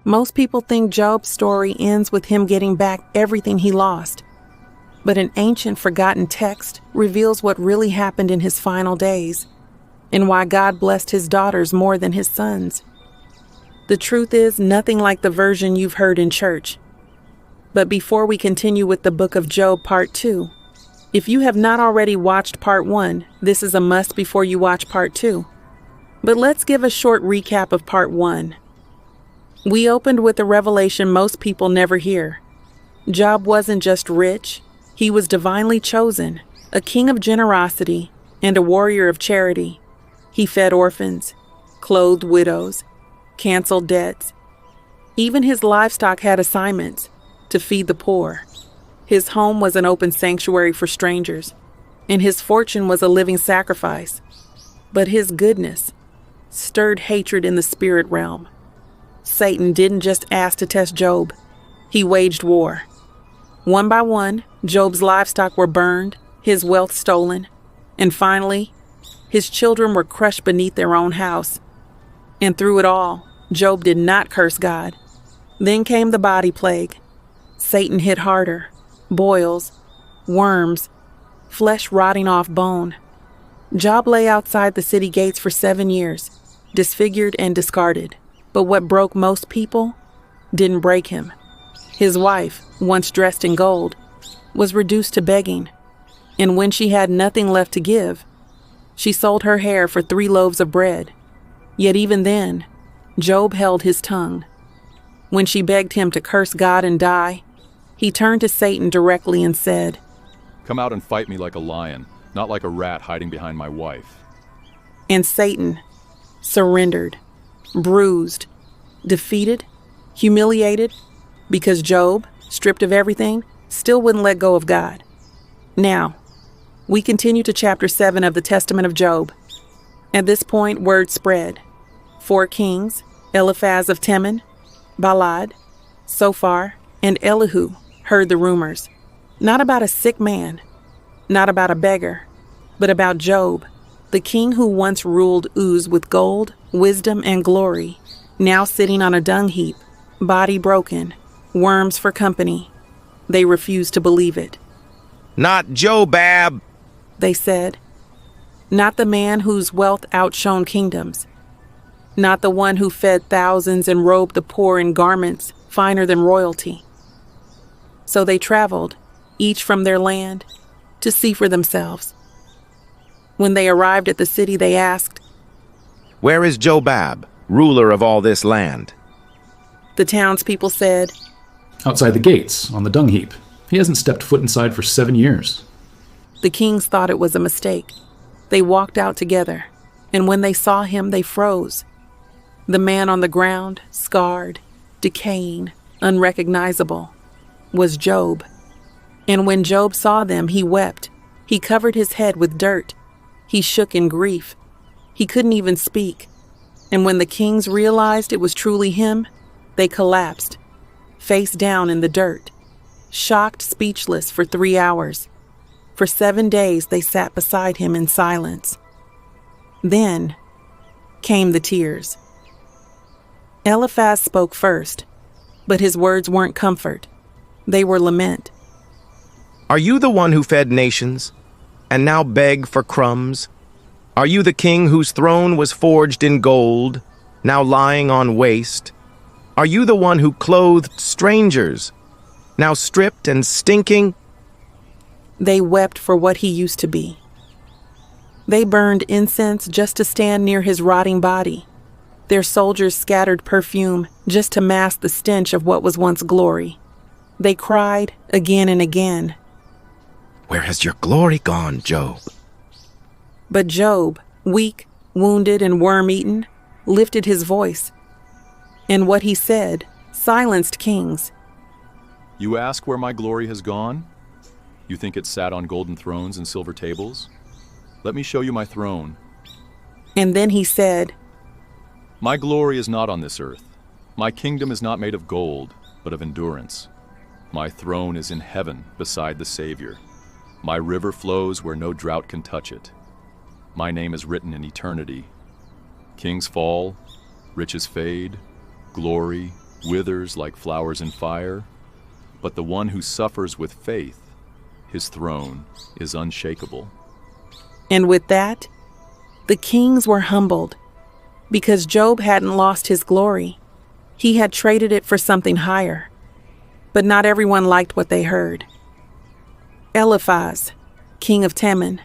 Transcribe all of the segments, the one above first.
Most people think Job's story ends with him getting back everything he lost. But an ancient forgotten text reveals what really happened in his final days and why God blessed his daughters more than his sons. The truth is nothing like the version you've heard in church. But before we continue with the book of Job part 2, if you have not already watched part 1, this is a must before you watch part 2. But let's give a short recap of part 1. We opened with a revelation most people never hear. Job wasn't just rich, he was divinely chosen, a king of generosity, and a warrior of charity. He fed orphans, clothed widows, canceled debts. Even his livestock had assignments to feed the poor. His home was an open sanctuary for strangers, and his fortune was a living sacrifice. But his goodness stirred hatred in the spirit realm. Satan didn't just ask to test Job, he waged war. One by one, Job's livestock were burned, his wealth stolen, and finally, his children were crushed beneath their own house. And through it all, Job did not curse God. Then came the body plague. Satan hit harder. Boils, worms, flesh rotting off bone. Job lay outside the city gates for 7 years, disfigured and discarded. But what broke most people didn't break him. His wife, once dressed in gold, was reduced to begging. And when she had nothing left to give, she sold her hair for 3 loaves of bread. Yet even then, Job held his tongue. When she begged him to curse God and die, he turned to Satan directly and said, "Come out and fight me like a lion, not like a rat hiding behind my wife." And Satan surrendered, bruised, defeated, humiliated, because Job, stripped of everything, still wouldn't let go of God. Now, we continue to chapter 7 of the Testament of Job. At this point, word spread. 4 kings, Eliphaz of Teman, Baldad, Sophar, and Elihu, heard the rumors. Not about a sick man, not about a beggar, but about Job, the king who once ruled Uz with gold, wisdom, and glory, now sitting on a dung heap, body broken, worms for company. They refused to believe it. "Not Jobab," they said. Not the man whose wealth outshone kingdoms. Not the one who fed thousands and robed the poor in garments finer than royalty. So they traveled, each from their land, to see for themselves. When they arrived at the city, they asked, "Where is Jobab, ruler of all this land?" The townspeople said, "Outside the gates, on the dung heap. He hasn't stepped foot inside for 7 years." The kings thought it was a mistake. They walked out together, and when they saw him, they froze. The man on the ground, scarred, decaying, unrecognizable, was Job. And when Job saw them, he wept. He covered his head with dirt. He shook in grief. He couldn't even speak. And when the kings realized it was truly him, they collapsed, face down in the dirt, shocked, speechless for 3 hours. For 7 days they sat beside him in silence. Then came the tears. Eliphaz spoke first, but his words weren't comfort. They were lament. "Are you the one who fed nations, and now beg for crumbs? Are you the king whose throne was forged in gold, now lying on waste? Are you the one who clothed strangers, now stripped and stinking?" They wept for what he used to be. They burned incense just to stand near his rotting body. Their soldiers scattered perfume just to mask the stench of what was once glory. They cried again and again, "Where has your glory gone, Job?" But Job, weak, wounded, and worm-eaten, lifted his voice. And what he said silenced kings. "You ask where my glory has gone? You think it sat on golden thrones and silver tables? Let me show you my throne." And then he said, "My glory is not on this earth. My kingdom is not made of gold, but of endurance. My throne is in heaven beside the Savior. My river flows where no drought can touch it. My name is written in eternity. Kings fall, riches fade, glory, withers like flowers in fire, but the one who suffers with faith, his throne is unshakable. And with that, the kings were humbled, because Job hadn't lost his glory. He had traded it for something higher. But not everyone liked what they heard. Eliphaz, king of Teman,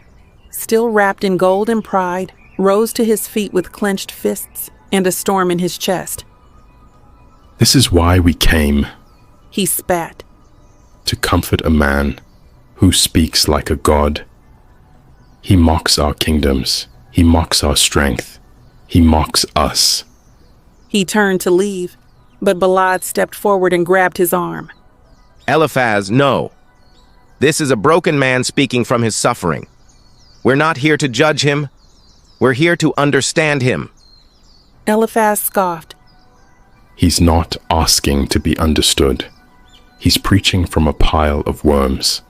still wrapped in gold and pride, rose to his feet with clenched fists and a storm in his chest. This is why we came, He spat. to comfort a man who speaks like a god. He mocks our kingdoms. He mocks our strength. He mocks us. He turned to leave, but Balaad stepped forward and grabbed his arm. Eliphaz, no. This is a broken man speaking from his suffering. We're not here to judge him. We're here to understand him. Eliphaz scoffed. He's not asking to be understood. He's preaching from a pile of worms.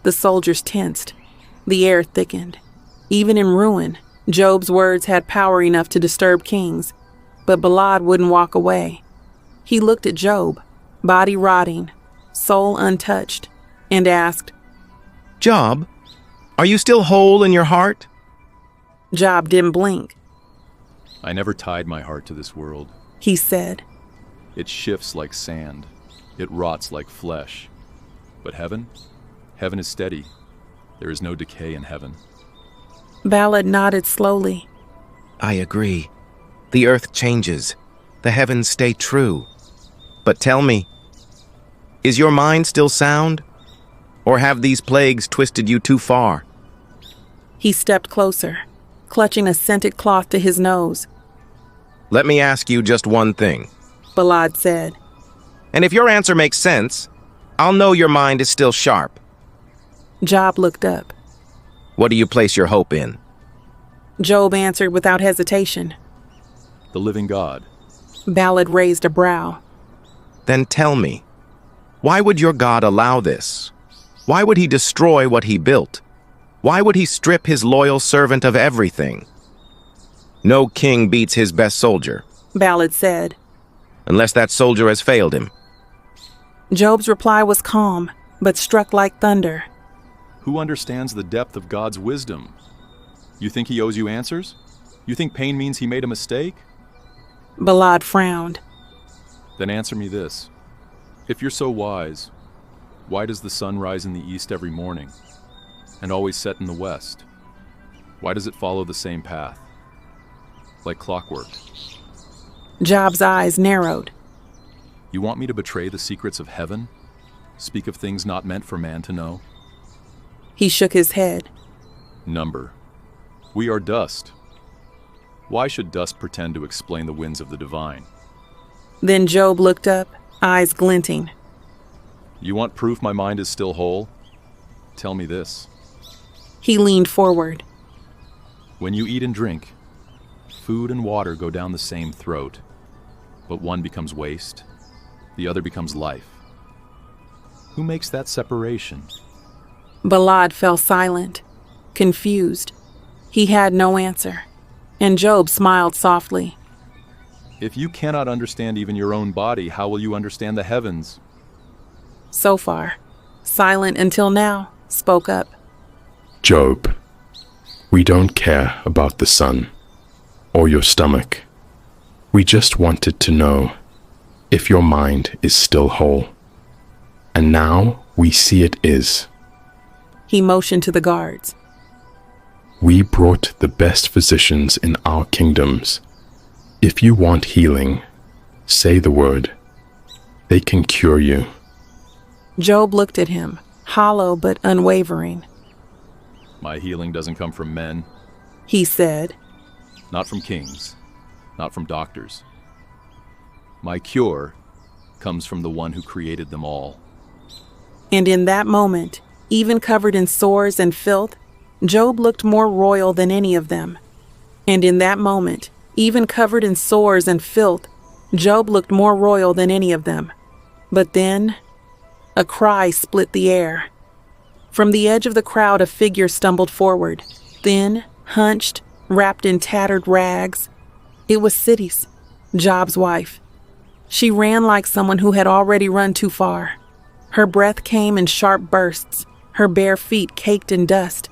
The soldiers tensed. The air thickened. Even in ruin, Job's words had power enough to disturb kings, but Balaad wouldn't walk away. He looked at Job, body rotting, soul untouched, and asked, Job, are you still whole in your heart? Job didn't blink. I never tied my heart to this world. He said, It shifts like sand. It rots like flesh. But heaven? Heaven is steady. There is no decay in heaven. Ballad nodded slowly. I agree. The earth changes. The heavens stay true. But tell me, is your mind still sound? Or have these plagues twisted you too far? He stepped closer, clutching a scented cloth to his nose. Let me ask you just one thing. Balaad said. And if your answer makes sense, I'll know your mind is still sharp. Job looked up. What do you place your hope in? Job answered without hesitation. The living God. Ballad raised a brow. Then tell me, why would your God allow this? Why would he destroy what he built? Why would he strip his loyal servant of everything? No king beats his best soldier, Ballad said. unless that soldier has failed him. Job's reply was calm, but struck like thunder. Who understands the depth of God's wisdom? You think he owes you answers? You think pain means he made a mistake? Balaad frowned. Then answer me this. If you're so wise, why does the sun rise in the east every morning and always set in the west? Why does it follow the same path? Like clockwork. Job's eyes narrowed. You want me to betray the secrets of heaven? Speak of things not meant for man to know? He shook his head. Number. We are dust. Why should dust pretend to explain the winds of the divine? Then Job looked up, eyes glinting. You want proof my mind is still whole? Tell me this. He leaned forward. When you eat and drink, food and water go down the same throat, but one becomes waste, the other becomes life. Who makes that separation? Balaad fell silent, confused. He had no answer, and Job smiled softly. If you cannot understand even your own body, how will you understand the heavens? Sophar, silent until now, spoke up. Job, we don't care about the sun or your stomach. We just wanted to know if your mind is still whole. And now we see it is. He motioned to the guards. We brought the best physicians in our kingdoms. If you want healing, say the word. They can cure you. Job looked at him, hollow but unwavering. My healing doesn't come from men, He said. not from kings, not from doctors. My cure comes from the one who created them all. And in that moment, even covered in sores and filth, Job looked more royal than any of them. And in that moment, even covered in sores and filth, Job looked more royal than any of them. But then, a cry split the air. From the edge of the crowd, a figure stumbled forward, thin, hunched, wrapped in tattered rags. It was Sidis, Job's wife. She ran like someone who had already run too far. Her breath came in sharp bursts, her bare feet caked in dust.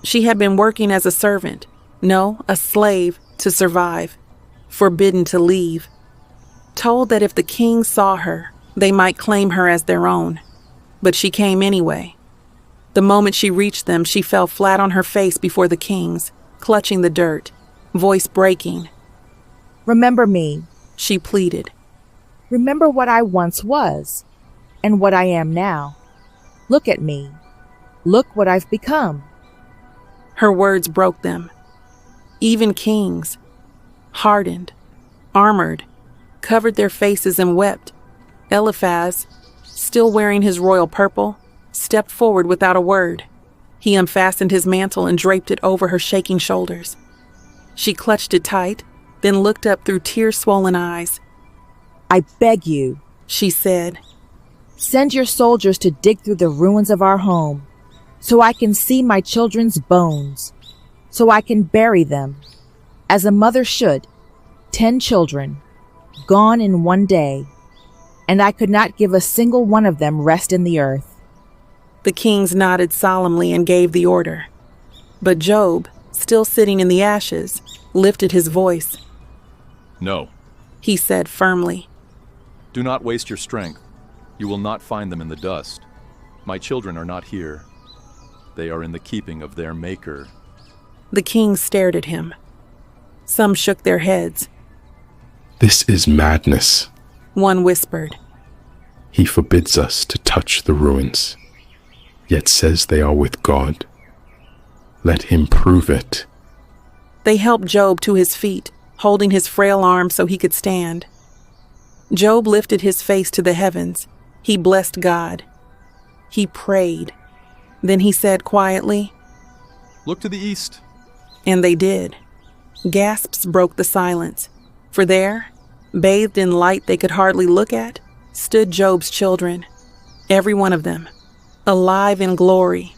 She had been working as a servant, no, a slave, to survive, forbidden to leave. Told that if the king saw her, they might claim her as their own. But she came anyway. The moment she reached them, she fell flat on her face before the kings, clutching the dirt, voice breaking. "Remember me," she pleaded. "Remember what I once was, and what I am now. Look at me. Look what I've become." Her words broke them. Even kings, hardened, armored, covered their faces and wept. Eliphaz, still wearing his royal purple, stepped forward without a word. He unfastened his mantle and draped it over her shaking shoulders. She clutched it tight, then looked up through tear-swollen eyes. "I beg you," she said, "send your soldiers to dig through the ruins of our home, so I can see my children's bones, so I can bury them, as a mother should, 10 children, gone in one day, and I could not give a single one of them rest in the earth." The kings nodded solemnly and gave the order. But Job, still sitting in the ashes, lifted his voice. No, He said firmly. do not waste your strength. You will not find them in the dust. My children are not here. They are in the keeping of their Maker. The kings stared at him. Some shook their heads. This is madness. One whispered. He forbids us to touch the ruins, yet says they are with God. Let him prove it. They helped Job to his feet, holding his frail arms so he could stand. Job lifted his face to the heavens. He blessed God. He prayed. Then he said quietly, Look to the east. and they did. Gasps broke the silence, for there, bathed in light they could hardly look at, stood Job's children, every one of them, alive in glory,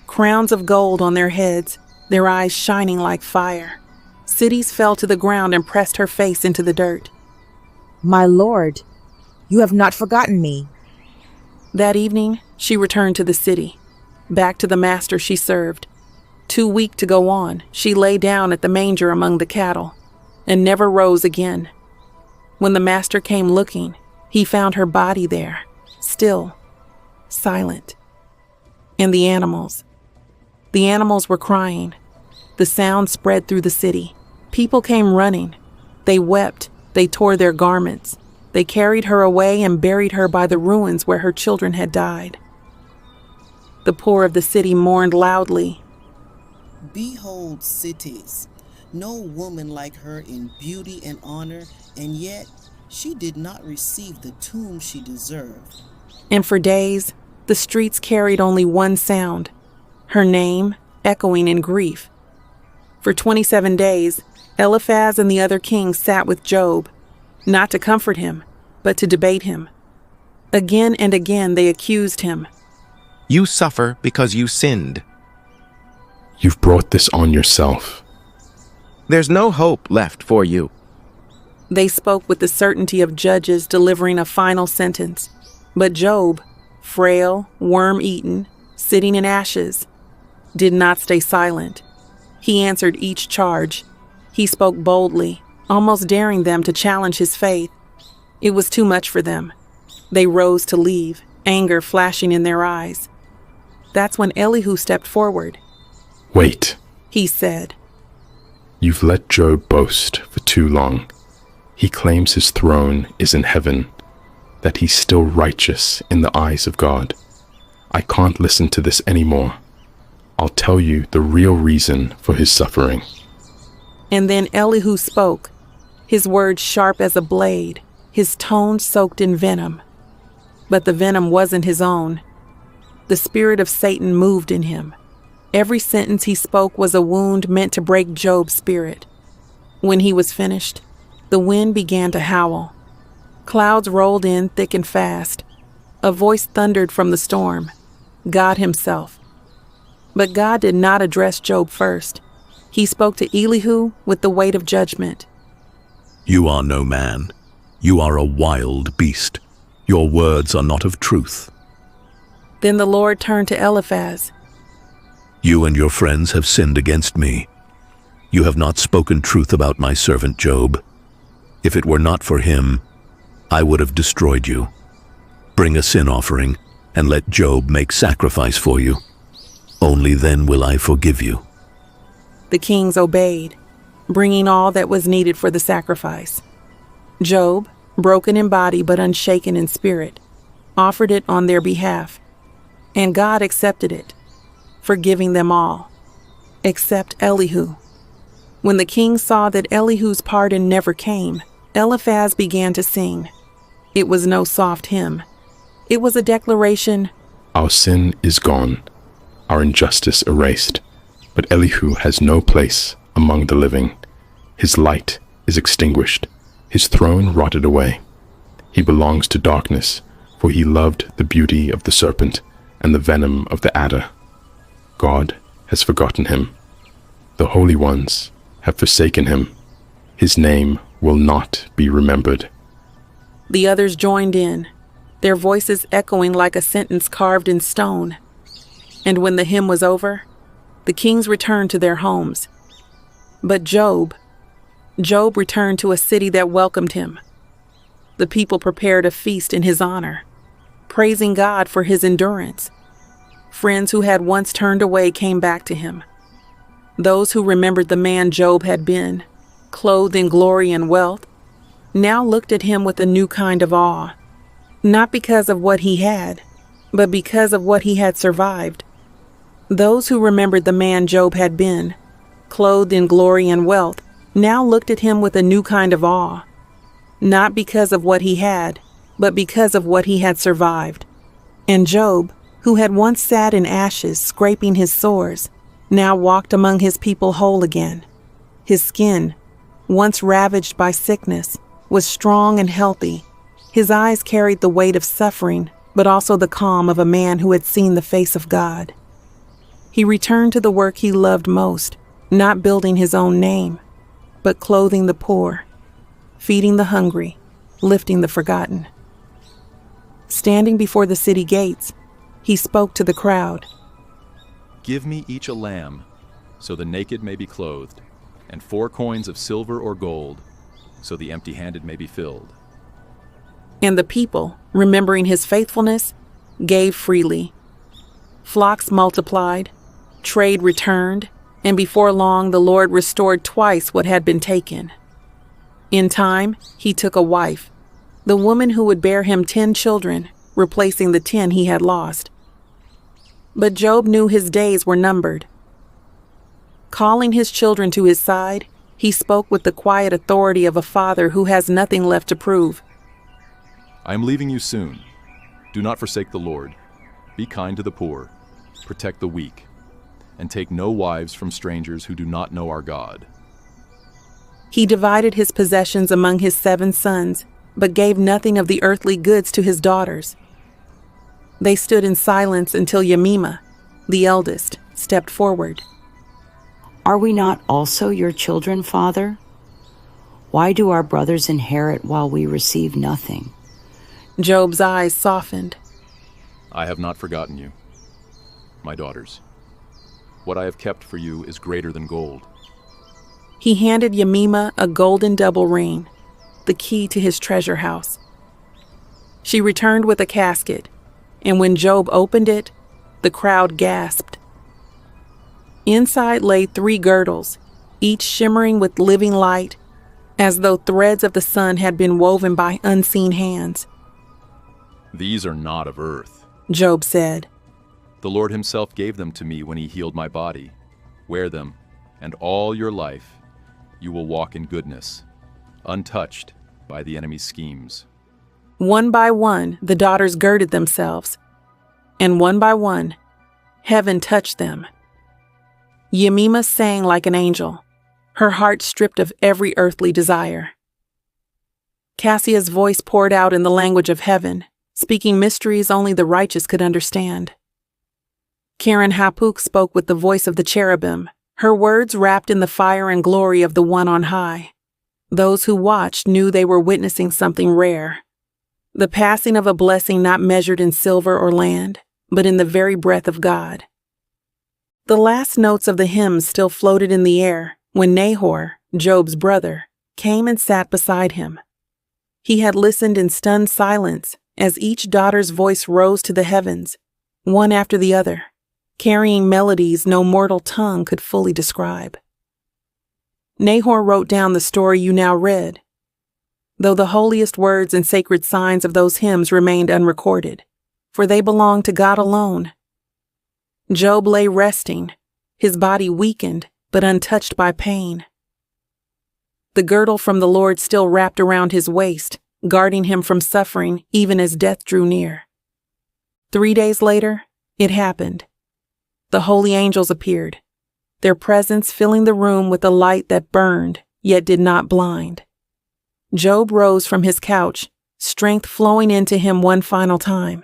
crowns of gold on their heads, their eyes shining like fire. Cities fell to the ground and pressed her face into the dirt. "My Lord, you have not forgotten me." That evening, she returned to the city, back to the master she served. Too weak to go on, she lay down at the manger among the cattle, and never rose again. When the master came looking, he found her body there, still, silent. And the animals. The animals were crying. The sound spread through the city. People came running. They wept. They tore their garments. They carried her away and buried her by the ruins where her children had died. The poor of the city mourned loudly. "Behold cities, no woman like her in beauty and honor, and yet she did not receive the tomb she deserved." And for days, the streets carried only one sound, her name echoing in grief. For 27 days, Eliphaz and the other kings sat with Job, not to comfort him, but to debate him. Again and again they accused him. You suffer because you sinned. You've brought this on yourself. There's no hope left for you. They spoke with the certainty of judges delivering a final sentence. But Job, frail, worm-eaten, sitting in ashes, did not stay silent. He answered each charge. He spoke boldly, almost daring them to challenge his faith. It was too much for them. They rose to leave, anger flashing in their eyes. That's when Elihu stepped forward. Wait. He said, You've let Job boast for too long. He claims his throne is in heaven, that he's still righteous in the eyes of God. I can't listen to this anymore. I'll tell you the real reason for his suffering. And then Elihu spoke, his words sharp as a blade, his tone soaked in venom. But the venom wasn't his own. The spirit of Satan moved in him. Every sentence he spoke was a wound meant to break Job's spirit. When he was finished, the wind began to howl. Clouds rolled in thick and fast. A voice thundered from the storm, God himself. But God did not address Job first. He spoke to Elihu with the weight of judgment. You are no man. You are a wild beast. Your words are not of truth. Then the Lord turned to Eliphaz. You and your friends have sinned against me. You have not spoken truth about my servant Job. If it were not for him, I would have destroyed you. Bring a sin offering, and let Job make sacrifice for you. Only then will I forgive you. The kings obeyed, bringing all that was needed for the sacrifice. Job, broken in body but unshaken in spirit, offered it on their behalf, and God accepted it, forgiving them all, except Elihu. When the king saw that Elihu's pardon never came, Eliphaz began to sing. It was no soft hymn. It was a declaration, Our sin is gone, our injustice erased, but Elihu has no place among the living. His light is extinguished, his throne rotted away. He belongs to darkness, for he loved the beauty of the serpent and the venom of the adder. God has forgotten him. The holy ones have forsaken him. His name will not be remembered. The others joined in, their voices echoing like a sentence carved in stone. And when the hymn was over, the kings returned to their homes. But Job returned to a city that welcomed him. The people prepared a feast in his honor, praising God for his endurance. Friends who had once turned away came back to him. Those who remembered the man Job had been, clothed in glory and wealth, now looked at him with a new kind of awe, not because of what he had, but because of what he had survived. Those who remembered the man Job had been, clothed in glory and wealth, now looked at him with a new kind of awe, not because of what he had, but because of what he had survived. And Job, who had once sat in ashes scraping his sores, now walked among his people whole again. His skin, once ravaged by sickness, was strong and healthy. His eyes carried the weight of suffering, but also the calm of a man who had seen the face of God. He returned to the work he loved most, not building his own name, but clothing the poor, feeding the hungry, lifting the forgotten. Standing before the city gates, he spoke to the crowd. Give me each a lamb, so the naked may be clothed, and 4 coins of silver or gold, so the empty-handed may be filled. And the people, remembering his faithfulness, gave freely. Flocks multiplied, trade returned, and before long the Lord restored twice what had been taken. In time, he took a wife, the woman who would bear him 10 children, replacing the 10 he had lost. But Job knew his days were numbered. Calling his children to his side, he spoke with the quiet authority of a father who has nothing left to prove. I am leaving you soon. Do not forsake the Lord. Be kind to the poor, protect the weak, and take no wives from strangers who do not know our God. He divided his possessions among his 7 sons, but gave nothing of the earthly goods to his daughters. They stood in silence until Yemima, the eldest, stepped forward. Are we not also your children, Father? Why do our brothers inherit while we receive nothing? Job's eyes softened. I have not forgotten you, my daughters. What I have kept for you is greater than gold. He handed Yemima a golden double ring, the key to his treasure house. She returned with a casket, and when Job opened it, the crowd gasped. Inside lay 3 girdles, each shimmering with living light, as though threads of the sun had been woven by unseen hands. These are not of earth, Job said. The Lord himself gave them to me when he healed my body. Wear them, and all your life you will walk in goodness, untouched by the enemy's schemes. One by one, the daughters girded themselves, and one by one, heaven touched them. Yemima sang like an angel, her heart stripped of every earthly desire. Cassia's voice poured out in the language of heaven, speaking mysteries only the righteous could understand. Karen Hapuk spoke with the voice of the cherubim, her words wrapped in the fire and glory of the One on high. Those who watched knew they were witnessing something rare. The passing of a blessing not measured in silver or land, but in the very breath of God. The last notes of the hymns still floated in the air when Nahor, Job's brother, came and sat beside him. He had listened in stunned silence as each daughter's voice rose to the heavens, one after the other, carrying melodies no mortal tongue could fully describe. Nahor wrote down the story you now read, though the holiest words and sacred signs of those hymns remained unrecorded, for they belonged to God alone. Job lay resting, his body weakened but untouched by pain. The girdle from the Lord still wrapped around his waist, guarding him from suffering even as death drew near. 3 days later, it happened. The holy angels appeared, their presence filling the room with a light that burned, yet did not blind. Job rose from his couch, strength flowing into him one final time.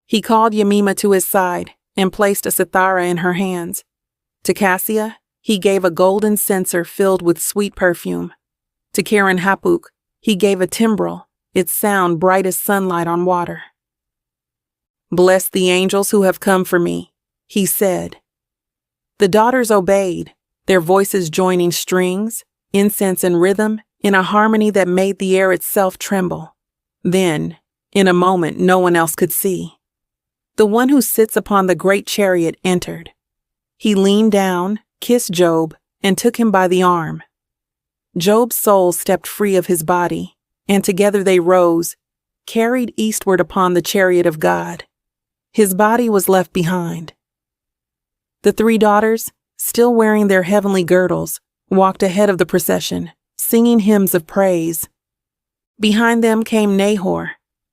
He called Yemima to his side and placed a cithara in her hands. To Cassia, he gave a golden censer filled with sweet perfume. To Karen Hapuk, he gave a timbrel, its sound bright as sunlight on water. "Bless the angels who have come for me," he said. The daughters obeyed, their voices joining strings, incense, and rhythm in a harmony that made the air itself tremble. Then, in a moment no one else could see, the one who sits upon the great chariot entered. He leaned down, kissed Job, and took him by the arm. Job's soul stepped free of his body, and together they rose, carried eastward upon the chariot of God. His body was left behind. The 3 daughters, still wearing their heavenly girdles, walked ahead of the procession, singing hymns of praise. Behind them came Nahor,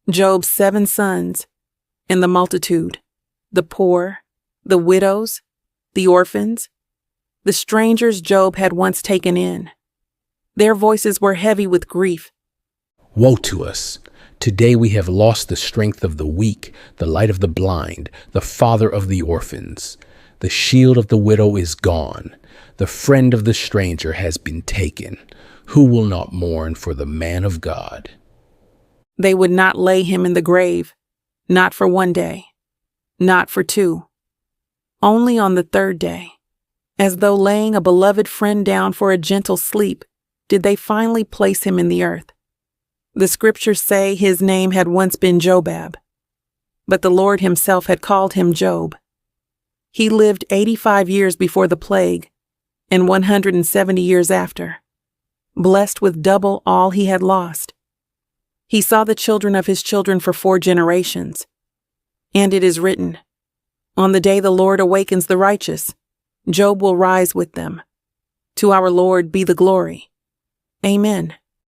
Job's 7 sons, and the multitude, the poor, the widows, the orphans, the strangers Job had once taken in. Their voices were heavy with grief. "Woe to us! Today we have lost the strength of the weak, the light of the blind, the father of the orphans. The shield of the widow is gone. The friend of the stranger has been taken. Who will not mourn for the man of God?" They would not lay him in the grave, not for 1 day, not for 2. Only on the 3rd day, as though laying a beloved friend down for a gentle sleep, did they finally place him in the earth. The scriptures say his name had once been Jobab, but the Lord himself had called him Job. He lived 85 years before the plague and 170 years after, blessed with double all he had lost. He saw the children of his children for 4 generations. And it is written, "On the day the Lord awakens the righteous, Job will rise with them. To our Lord be the glory." Amen.